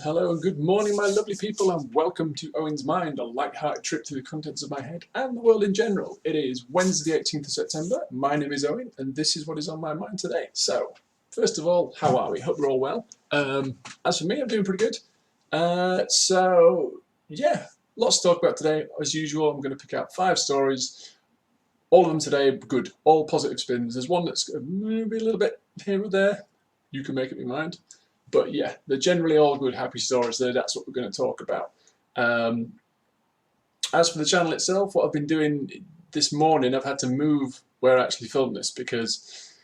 Hello and good morning, my lovely people, and welcome to Owen's Mind, a light-hearted trip through the contents of my head and the world in general. It is Wednesday the 18th of September. My name is Owen, and this is what is on my mind today. So, first of all, how are we? Hope we're all well. As for me, I'm doing pretty good. Yeah, lots to talk about today. As usual, I'm going to pick out 5 stories. All of them today are good, all positive spins. There's one that's maybe a little bit here or there. You can make up your mind. But yeah, they're generally all good, happy stories there. That's what we're going to talk about. As for the channel itself, what I've been doing this morning, I've had to move where I actually filmed this because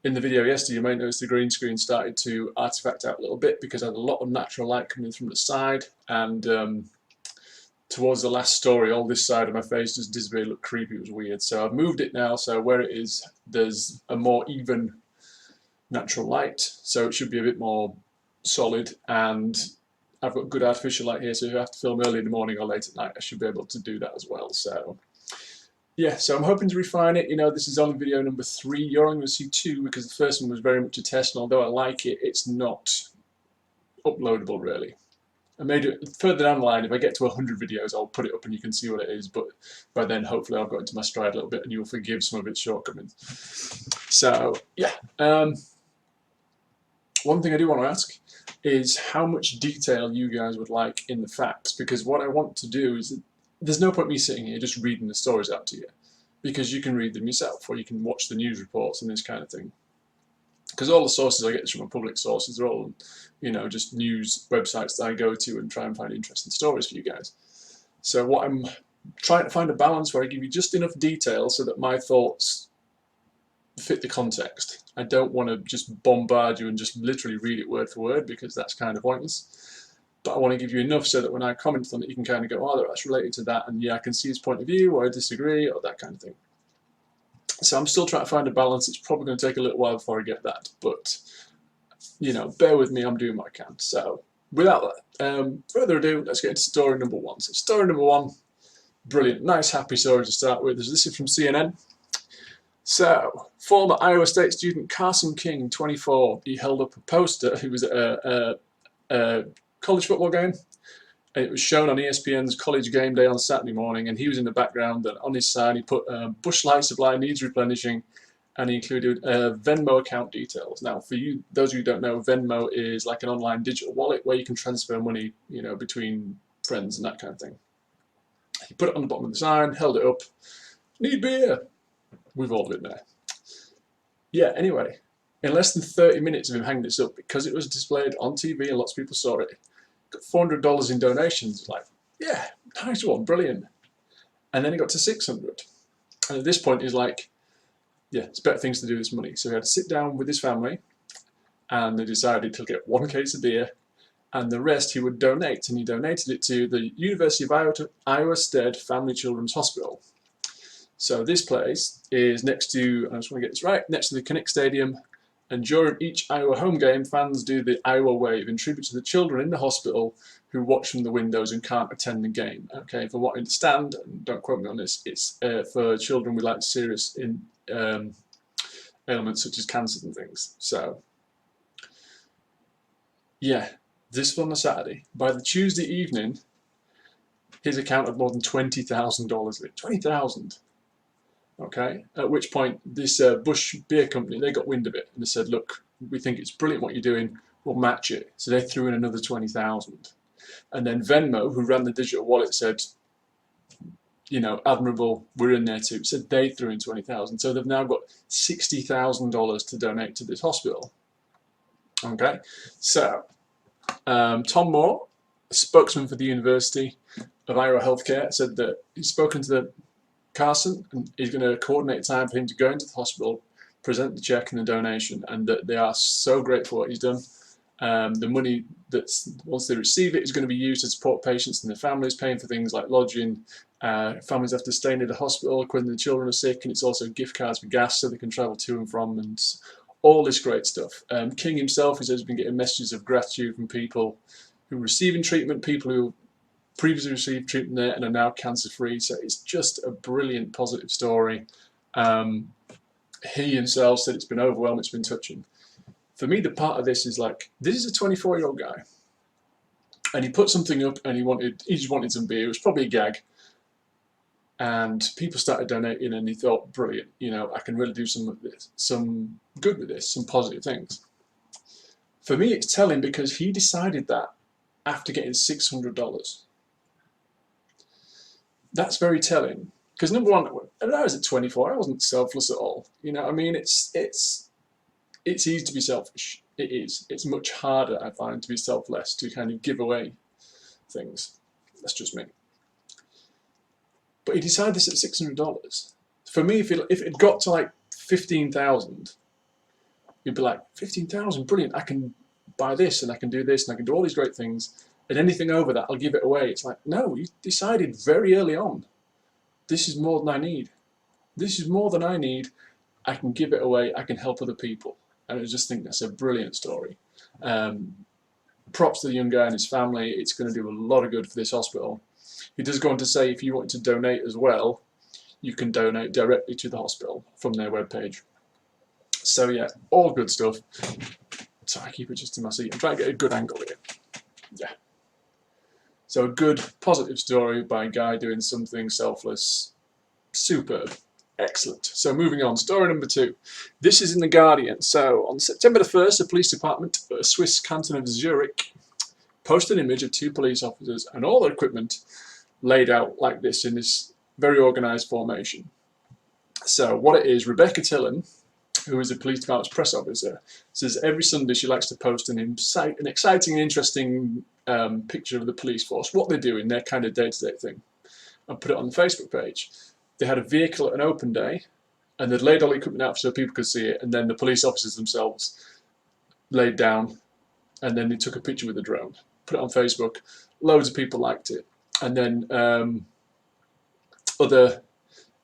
in the video yesterday, you might notice the green screen started to artifact out a little bit because I had a lot of natural light coming from the side, and towards the last story, all this side of my face just disappeared, looked creepy, it was weird. So I've moved it now, so where it is, there's a more even natural light, so it should be a bit more solid, and I've got good artificial light here, so if I have to film early in the morning or late at night, I should be able to do that as well. So yeah, so I'm hoping to refine it. You know, this is only video number 3. You're only going to see 2 because the first one was very much a test, and although I like it, it's not uploadable really. I made it further down the line. If I get to 100 videos, I'll put it up and you can see what it is, but by then hopefully I've got into my stride a little bit and you'll forgive some of its shortcomings. So yeah, one thing I do want to ask is how much detail you guys would like in the facts, because what I want to do is, there's no point me sitting here just reading the stories out to you, because you can read them yourself, or you can watch the news reports and this kind of thing. Because all the sources I get from public sources, they're all, you know, just news websites that I go to and try and find interesting stories for you guys. So what I'm trying to find a balance where I give you just enough detail so that my thoughts fit the context. I don't want to just bombard you and just literally read it word for word, because that's kind of pointless. But I want to give you enough so that when I comment on it, you can kind of go, oh, that's related to that, and yeah, I can see his point of view, or I disagree, or that kind of thing. So I'm still trying to find a balance. It's probably going to take a little while before I get that, but you know, bear with me, I'm doing what I can. So without that, further ado, let's get into story number 1. So story number 1, brilliant, nice happy story to start with. This is from CNN. So, former Iowa State student Carson King, 24, he held up a poster. He was at a college football game, and it was shown on ESPN's College Game Day on Saturday morning, and he was in the background, and on his side he put Busch Light Supply needs replenishing, and he included Venmo account details. Now, for you, those of you who don't know, Venmo is like an online digital wallet where you can transfer money, you know, between friends and that kind of thing. He put it on the bottom of the sign, held it up, need beer. We've all been there. Yeah, anyway, in less than 30 minutes of him hanging this up, because it was displayed on TV and lots of people saw it, got $400 in donations. Like, yeah, nice one, brilliant. And then it got to 600. And at this point, he's like, yeah, it's better things to do with this money. So he had to sit down with his family, and they decided to get 1 case of beer, and the rest he would donate. And he donated it to the University of Iowa Stead Family Children's Hospital. So this place is next to, I just want to get this right, next to the Kinnick Stadium, and during each Iowa home game, fans do the Iowa Wave in tribute to the children in the hospital who watch from the windows and can't attend the game. Okay, for what I understand, and don't quote me on this, it's for children with like serious ailments such as cancers and things. So, yeah, this was on a Saturday. By the Tuesday evening, his account had more than $20,000 in it. $20,000. Okay, at which point this Busch beer company, they got wind of it and they said, look, we think it's brilliant what you're doing, we'll match it. So they threw in another 20,000. And then Venmo, who ran the digital wallet, said, you know, admirable, we're in there too. So they threw in 20,000. So they've now got $60,000 to donate to this hospital. Okay, so Tom Moore, a spokesman for the University of Iowa Healthcare, said that he's spoken to the Carson, and he's going to coordinate time for him to go into the hospital, present the check and the donation, and that they are so grateful for what he's done. The money that's, once they receive it, is going to be used to support patients and their families, paying for things like lodging. Families have to stay near the hospital when the children are sick, and it's also gift cards for gas so they can travel to and from, and all this great stuff. King himself, he says, has been getting messages of gratitude from people who are receiving treatment, people who previously received treatment there and are now cancer-free. So it's just a brilliant, positive story. He himself said it's been overwhelming, it's been touching. For me, the part of this is like, this is a 24-year-old guy. And he put something up, and he just wanted some beer. It was probably a gag, and people started donating, and he thought, brilliant, I can really do some good with this, some positive things. For me, it's telling because he decided that after getting $600. That's very telling. Because number one, when I was at 24, I wasn't selfless at all. I mean, it's easy to be selfish. It is. It's much harder, I find, to be selfless, to kind of give away things. That's just me. But he decided this at $600. For me, if it got to like 15,000, you'd be like, 15,000, brilliant! I can buy this, and I can do this, and I can do all these great things. And anything over that, I'll give it away. It's like, no, you decided very early on. This is more than I need. This is more than I need. I can give it away. I can help other people. And I just think that's a brilliant story. Props to the young guy and his family. It's going to do a lot of good for this hospital. He does go on to say if you want to donate as well, you can donate directly to the hospital from their webpage. So yeah, all good stuff. So I keep adjusting my seat. I'm trying to get a good angle here. Yeah. So a good, positive story by a guy doing something selfless. Superb. Excellent. So moving on, story number 2. This is in The Guardian. So on September the 1st, the police department of the Swiss canton of Zurich posted an image of 2 police officers and all their equipment laid out like this in this very organised formation. So what it is, Rebecca Tillen, who is the police department's press officer, says every Sunday she likes to post an exciting and interesting picture of the police force, what they're doing, their kind of day-to-day thing, and put it on the Facebook page. They had a vehicle at an open day, and they'd laid all the equipment out so people could see it, and then the police officers themselves laid down, and then they took a picture with a drone, put it on Facebook. Loads of people liked it. And then other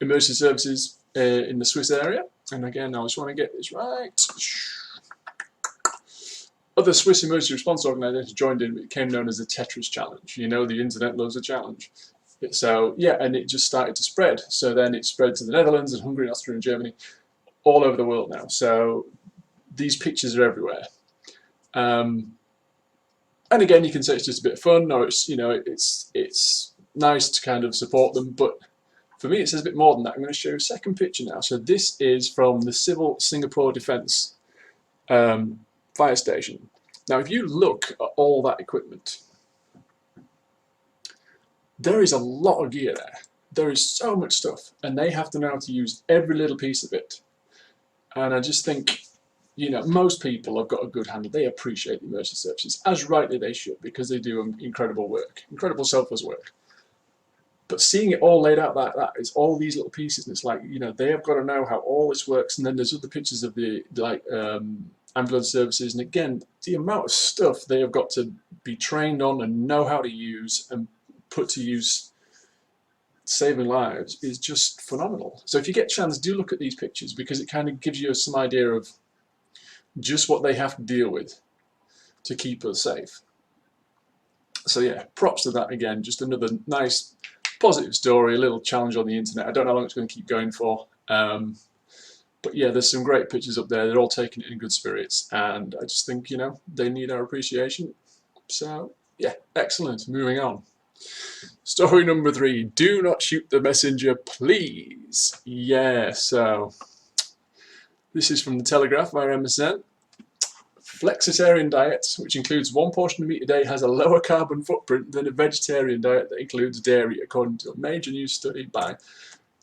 emergency services in the Swiss area, and again, I just want to get this right. Other Swiss emergency response organisations joined in. It became known as the Tetris Challenge. The internet loves a challenge. So yeah, and it just started to spread. So then it spread to the Netherlands and Hungary and Austria and Germany, all over the world now. So these pictures are everywhere. And again, you can say it's just a bit of fun, or it's nice to kind of support them. But for me, it says a bit more than that. I'm going to show you a second picture now. So this is from the Civil Singapore Defence fire station. Now, if you look at all that equipment, there is a lot of gear there. There is so much stuff, and they have to know how to use every little piece of it. And I just think, most people have got a good handle. They appreciate the emergency services, as rightly they should, because they do incredible work, incredible selfless work. But seeing it all laid out like that, it's all these little pieces, and it's like, they have got to know how all this works. And then there's other pictures of the ambulance services, and again, the amount of stuff they have got to be trained on and know how to use and put to use, saving lives, is just phenomenal. So if you get a chance, do look at these pictures, because it kind of gives you some idea of just what they have to deal with to keep us safe. So yeah, props to that again. Just another nice, positive story, a little challenge on the internet. I don't know how long it's going to keep going for. But yeah, there's some great pictures up there. They're all taking it in good spirits. And I just think, they need our appreciation. So yeah, excellent. Moving on. Story number 3. Do not shoot the messenger, please. Yeah, so this is from the Telegraph via MSN. Flexitarian diet, which includes 1 portion of meat a day, has a lower carbon footprint than a vegetarian diet that includes dairy, according to a major new study by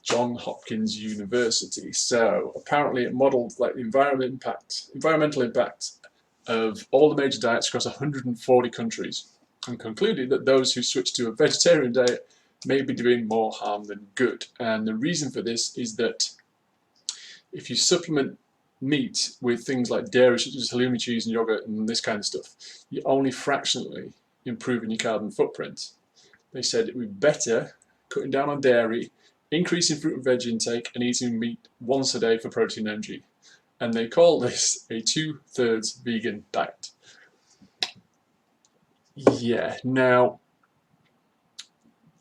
Johns Hopkins University. So apparently it modelled like the environmental impact of all the major diets across 140 countries, and concluded that those who switch to a vegetarian diet may be doing more harm than good. And the reason for this is that if you supplement meat with things like dairy, such as halloumi cheese and yogurt and this kind of stuff, you're only fractionally improving your carbon footprint. They said it would be better cutting down on dairy, increasing fruit and veg intake, and eating meat once a day for protein and energy. And they call this a 2/3 vegan diet. Yeah, now,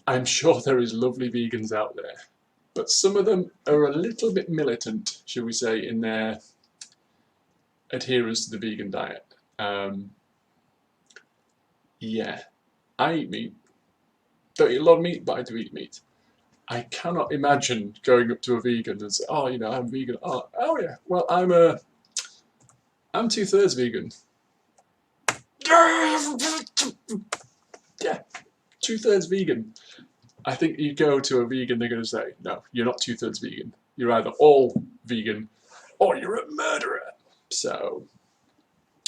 I'm sure there is lovely vegans out there, but some of them are a little bit militant, shall we say, in their adherence to the vegan diet. Yeah, I eat meat. Don't eat a lot of meat, but I do eat meat. I cannot imagine going up to a vegan and say, "Oh, you know, I'm vegan." Oh yeah. Well, I'm 2/3 vegan. Yeah, 2/3 vegan. I think you go to a vegan, they're going to say, "No, you're not 2/3 vegan. You're either all vegan, or you're a murderer." So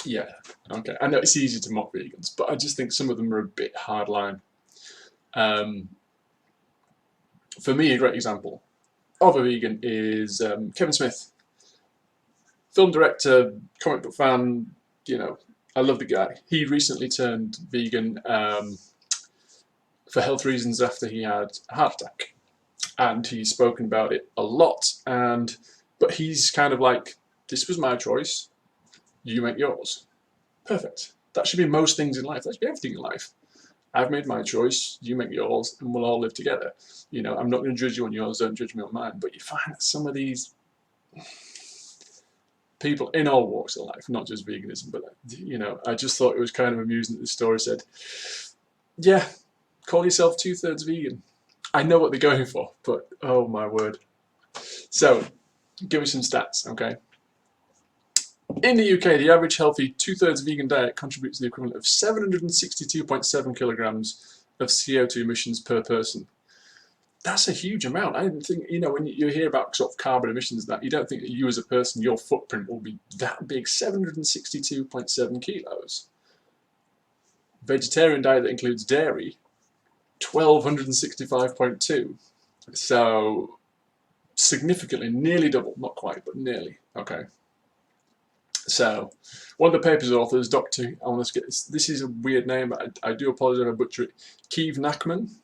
yeah, okay. I know it's easy to mock vegans, but I just think some of them are a bit hardline. Um, for me, a great example of a vegan is Kevin Smith, film director, comic book fan. You know, I love the guy. He recently turned vegan for health reasons after he had a heart attack, and he's spoken about it a lot. But he's kind of like, "This was my choice. You make yours." Perfect. That should be most things in life. That should be everything in life. I've made my choice, you make yours, and we'll all live together. You know, I'm not going to judge you on yours, don't judge me on mine. But you find that some of these people in all walks of life, not just veganism, but, you know, I just thought it was kind of amusing that the story said, yeah, call yourself 2/3 vegan. I know what they're going for, but oh my word. So, give me some stats, okay? In the UK, the average healthy 2/3 vegan diet contributes to the equivalent of 762.7 kilograms of CO2 emissions per person. That's a huge amount. I didn't think, you know, when you hear about sort of carbon emissions, that you don't think that you as a person, your footprint will be that big. 762.7 kilos. Vegetarian diet that includes dairy, 1265.2. So significantly, nearly double, not quite, but nearly. Okay. So, one of the paper's authors, Dr. I want to get this is a weird name, but I do apologise if I butcher it. Keeve Nachman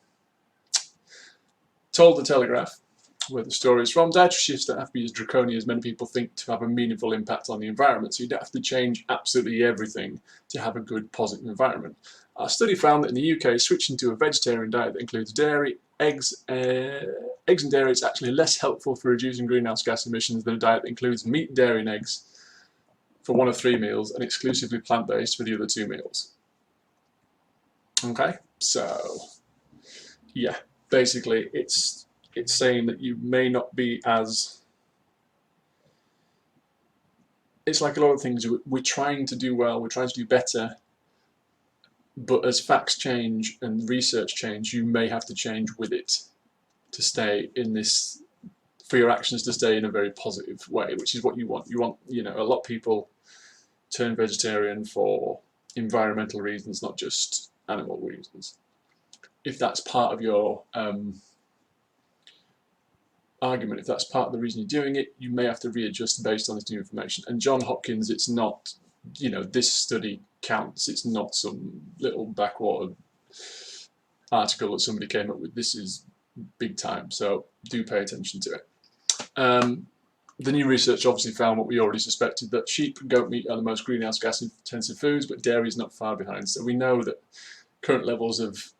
told the Telegraph, where the story is from, dietary shifts don't have to be as draconian as many people think to have a meaningful impact on the environment. So you don't have to change absolutely everything to have a good, positive environment. Our study found that in the UK, switching to a vegetarian diet that includes dairy, eggs and dairy is actually less helpful for reducing greenhouse gas emissions than a diet that includes meat, dairy, and eggs for one of 3 meals and exclusively plant-based for the other 2 meals. Okay, so yeah, basically it's saying that you may not be as, it's like a lot of things, we're trying to do well, we're trying to do better, but as facts change and research change, you may have to change with it to stay in this, for your actions to stay in a very positive way, which is what you want. You want, you know, a lot of people turn vegetarian for environmental reasons, not just animal reasons. If that's part of your argument, if that's part of the reason you're doing it, you may have to readjust based on this new information. And John Hopkins, it's not, you know, this study counts. It's not some little backwater article that somebody came up with. This is big time, so do pay attention to it. The new research obviously found what we already suspected, that sheep and goat meat are the most greenhouse gas intensive foods, but dairy is not far behind. So we know that current levels of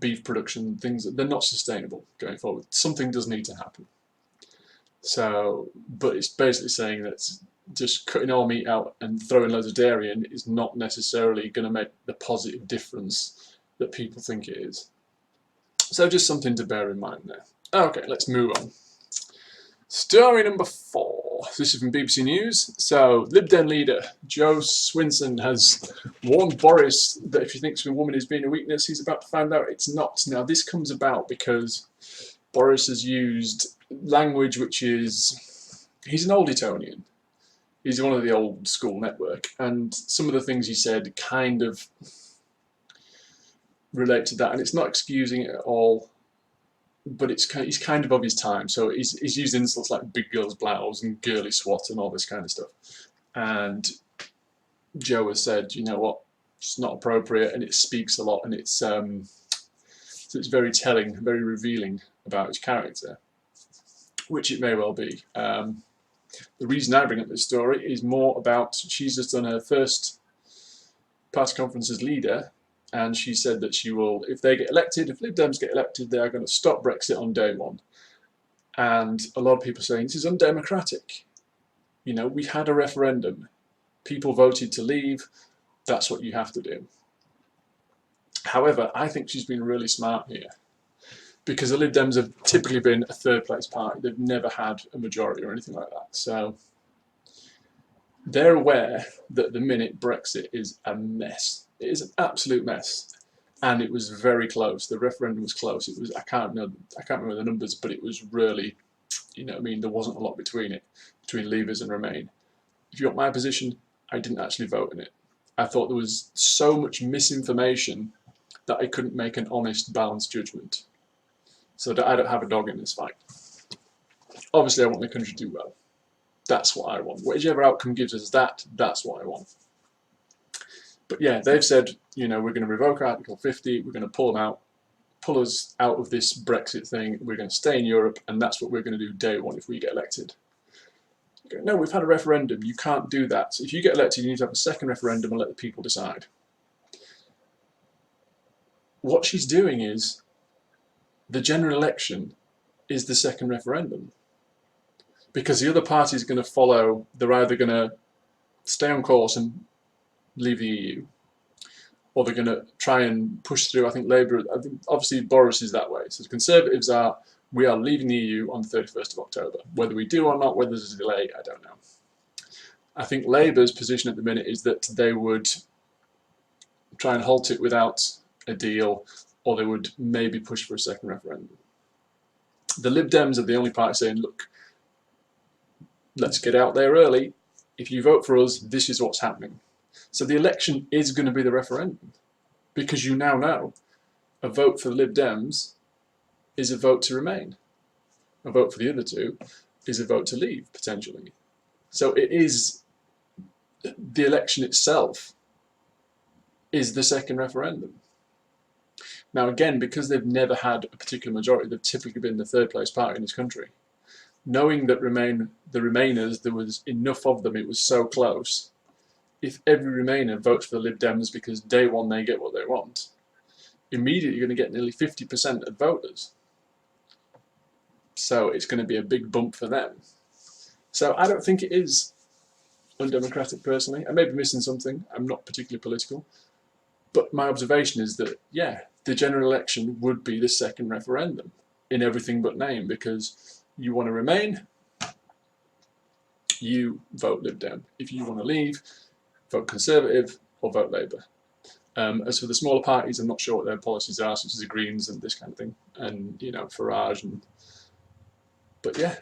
beef production, things, they're not sustainable going forward. Something does need to happen. So, but it's basically saying that just cutting all meat out and throwing loads of dairy in is not necessarily going to make the positive difference that people think it is. So just something to bear in mind there. Okay, let's move on. Story number 4. This is from BBC News. So, Lib Dem leader Jo Swinson has warned Boris that if he thinks a woman is being a weakness, he's about to find out it's not. Now, this comes about because Boris has used language which is, he's an old Etonian. He's one of the old school network, and some of the things he said kind of relate to that, and it's not excusing it at all, but he's kind of his time. So he's used insults like big girl's blouse and girly swat and all this kind of stuff. And Joe has said, you know what, it's not appropriate, and it speaks a lot, and it's so it's very telling, very revealing about his character, which it may well be. The reason I bring up this story is more about, she's just done her first press conference as leader, and she said that she will, if they get elected, if Lib Dems get elected, they are going to stop Brexit on day one. And a lot of people are saying this is undemocratic. You know, we had a referendum. People voted to leave. That's what you have to do. However, I think she's been really smart here, because the Lib Dems have typically been a third place party. They've never had a majority or anything like that. So they're aware that the minute Brexit is a mess. It is an absolute mess. And it was very close. The referendum was close. It was, I can't remember the numbers, but it was really, there wasn't a lot between it, between Leavers and Remain. If you got my position, I didn't actually vote in it. I thought there was so much misinformation that I couldn't make an honest, balanced judgment. So that I don't have a dog in this fight. Obviously, I want the country to do well. That's what I want. Whichever outcome gives us that, that's what I want. But yeah, they've said, we're going to revoke Article 50, we're going to pull us out of this Brexit thing, we're going to stay in Europe, and that's what we're going to do day one if we get elected. No, we've had a referendum, you can't do that. So if you get elected, you need to have a second referendum and let the people decide. What she's doing is, the general election is the second referendum. Because the other party is going to follow, they're either going to stay on course and leave the EU, or they're going to try and push through. I think Labour, obviously Boris is that way. So the Conservatives are, we are leaving the EU on the 31st of October. Whether we do or not, whether there's a delay, I don't know. I think Labour's position at the minute is that they would try and halt it without a deal, or they would maybe push for a second referendum. The Lib Dems are the only party saying, look, let's get out there early. If you vote for us, this is what's happening. So the election is going to be the referendum, because you now know a vote for the Lib Dems is a vote to remain. A vote for the other two is a vote to leave, potentially. So it is, the election itself is the second referendum. Now again, because they've never had a particular majority, they've typically been the third place party in this country. Knowing that the Remainers, there was enough of them, it was so close. If every Remainer votes for the Lib Dems because day one they get what they want, immediately you're going to get nearly 50% of voters. So it's going to be a big bump for them. So I don't think it is undemocratic personally. I may be missing something, I'm not particularly political. But my observation is that, yeah, the general election would be the second referendum in everything but name, because you want to remain, you vote Lib Dem. If you want to leave, vote Conservative or vote Labour. As for the smaller parties, I'm not sure what their policies are, such as the Greens and this kind of thing, and Farage. But yeah,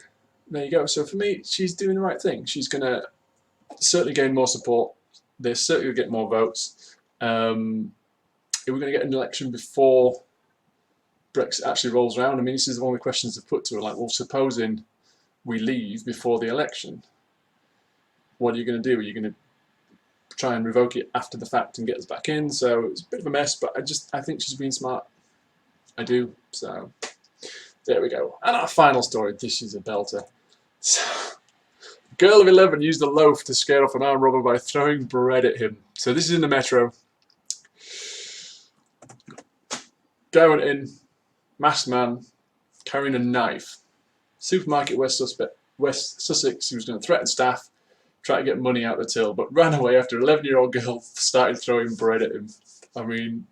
there you go. So for me, she's doing the right thing. She's going to certainly gain more support. They're certainly going to get more votes. If we're going to get an election before Brexit actually rolls around, I mean, this is one of the questions they've put to her, like, well, supposing we leave before the election, what are you going to do? Are you going to try and revoke it after the fact and get us back in? So it's a bit of a mess, but I think she's been smart. I do. So there we go. And our final story, this is a belter. So, a girl of 11 used a loaf to scare off an armed robber by throwing bread at him. So this is in the metro. Guy went in, masked man, carrying a knife. Supermarket West Sussex, he was going to threaten staff, try to get money out of the till, but ran away after an 11-year-old girl started throwing bread at him. I mean,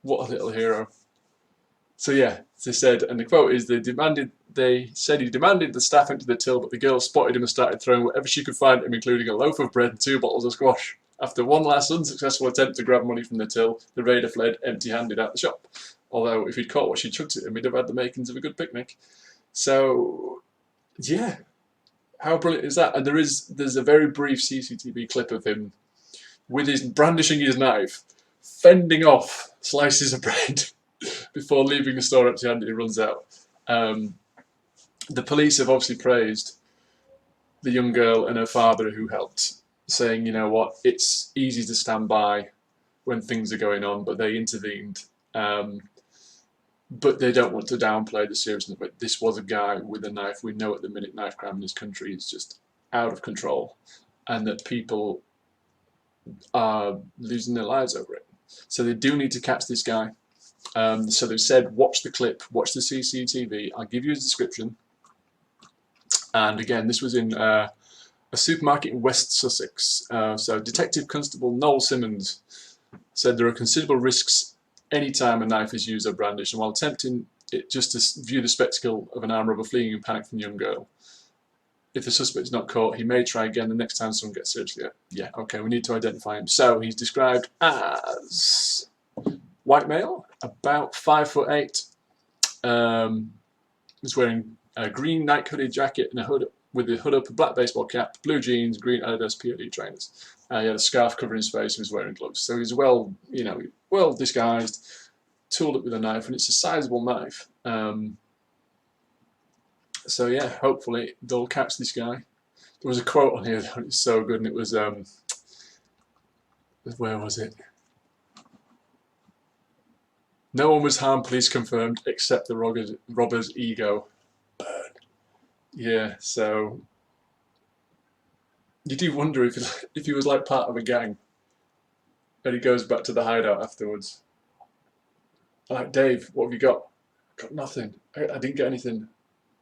what a little hero. So yeah, they said, and the quote is, they said he demanded the staff empty the till, but the girl spotted him and started throwing whatever she could find at him, including a loaf of bread and 2 bottles of squash. After one last unsuccessful attempt to grab money from the till, the raider fled empty-handed out the shop. Although, if he'd caught what she chucked at him, he'd have had the makings of a good picnic. So, yeah, how brilliant is that? And there's a very brief CCTV clip of him with his brandishing his knife, fending off slices of bread before leaving the store empty-handed. He runs out. The police have obviously praised the young girl and her father who helped, saying, you know what, it's easy to stand by when things are going on, but they intervened. But they don't want to downplay the seriousness of it. This was a guy with a knife. We know at the minute knife crime in this country is just out of control, and that people are losing their lives over it. So they do need to catch this guy. So they've said, watch the clip, watch the CCTV. I'll give you his description. And again, this was in a supermarket in West Sussex. So Detective Constable Noel Simmons said there are considerable risks anytime a knife is used or brandished, and while attempting it just to view the spectacle of an armed robber fleeing in panic from the young girl, if the suspect is not caught, he may try again the next time someone gets seriously hurt. Yeah, okay, we need to identify him. So he's described as white male, about 5'8". He's wearing a green Nike hoodie jacket and a hood with the hood up, a black baseball cap, blue jeans, green Adidas POD trainers. He had a scarf covering his face and was wearing gloves. So he's well disguised, tooled up with a knife, and it's a sizable knife. So yeah, hopefully they'll catch this guy. There was a quote on here that was so good, and it was, where was it? No one was harmed, police confirmed, except the robber's ego. Burn. Yeah, so you do wonder if he was like part of a gang, and he goes back to the hideout afterwards. Like, Dave, what have you got? Got nothing. I didn't get anything.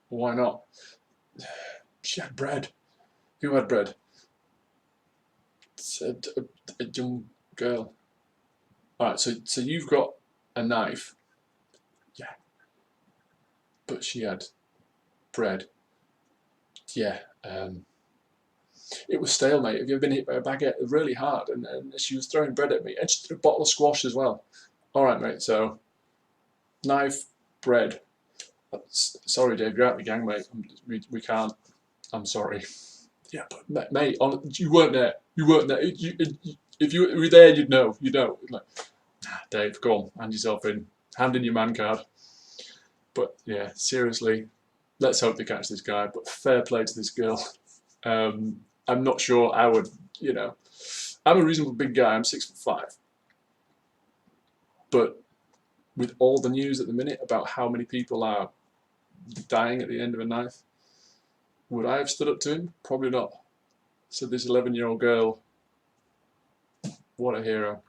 Why not? She had bread. Who had bread? It's a young girl. Alright, so you've got a knife. Yeah. But she had bread. Yeah. It was stale, mate. Have you ever been hit by a baguette really hard? And she was throwing bread at me. And she threw a bottle of squash as well. Alright, mate, so knife, bread. Sorry, Dave, you're out of the gang, mate. We can't. I'm sorry. Yeah, but mate, you weren't there. You weren't there. If you were there, you'd know. You'd know. Like, Dave, go on, hand yourself in. Hand in your man card. But yeah, seriously, let's hope they catch this guy. But fair play to this girl. I'm not sure I would, I'm a reasonable big guy. I'm 6'5". But with all the news at the minute about how many people are dying at the end of a knife, would I have stood up to him? Probably not. So this 11-year-old girl, what a hero.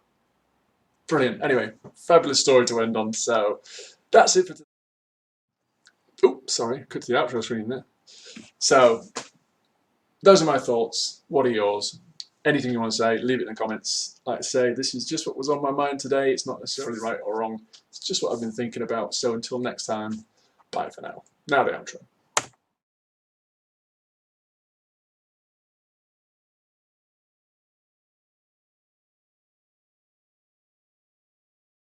Brilliant. Anyway, fabulous story to end on. So that's it for today. Oh, sorry, cut to the outro screen there. So those are my thoughts. What are yours? Anything you want to say, leave it in the comments. Like I say, this is just what was on my mind today. It's not necessarily right or wrong. It's just what I've been thinking about. So until next time, bye for now. Now the outro.